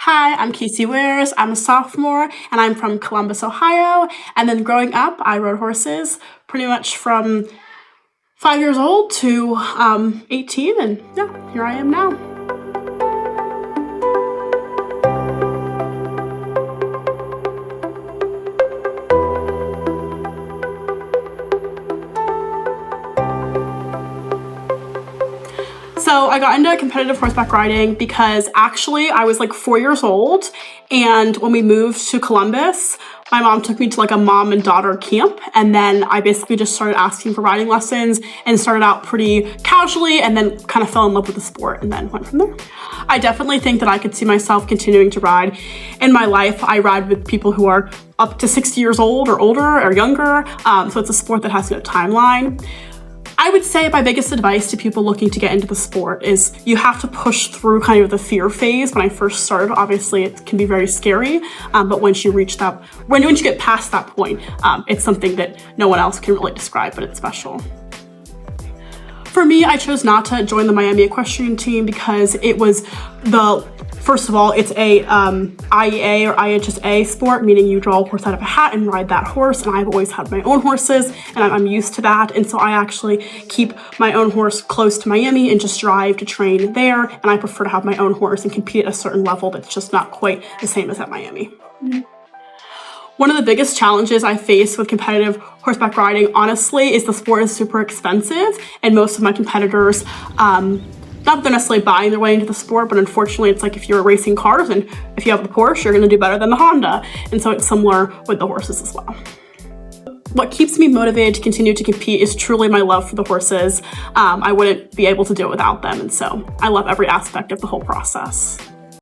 Hi, I'm Casey Wares. I'm a sophomore and I'm from Columbus, Ohio. And then growing up, I rode horses pretty much from 5 years old to 18. And yeah, here I am now. So I got into competitive horseback riding because actually I was like 4 years old, and when we moved to Columbus, my mom took me to like a mom and daughter camp, and then I basically just started asking for riding lessons and started out pretty casually and then kind of fell in love with the sport and then went from there. I definitely think that I could see myself continuing to ride in my life. I ride with people who are up to 60 years old or older or younger, so it's a sport that has no timeline. I would say my biggest advice to people looking to get into the sport is you have to push through kind of the fear phase. When I first started, obviously it can be very scary, but once you get past that point, it's something that no one else can really describe, but it's special. For me, I chose not to join the Miami equestrian team because it was first of all, it's a IEA or IHSA sport, meaning you draw a horse out of a hat and ride that horse. And I've always had my own horses and I'm used to that. And so I actually keep my own horse close to Miami and just drive to train there. And I prefer to have my own horse and compete at a certain level that's just not quite the same as at Miami. One of the biggest challenges I face with competitive horseback riding, honestly, is the sport is super expensive, and most of my competitors, not that they're necessarily buying their way into the sport, but unfortunately it's like if you're racing cars and if you have the Porsche, you're gonna do better than the Honda. And so it's similar with the horses as well. What keeps me motivated to continue to compete is truly my love for the horses. I wouldn't be able to do it without them, and so I love every aspect of the whole process.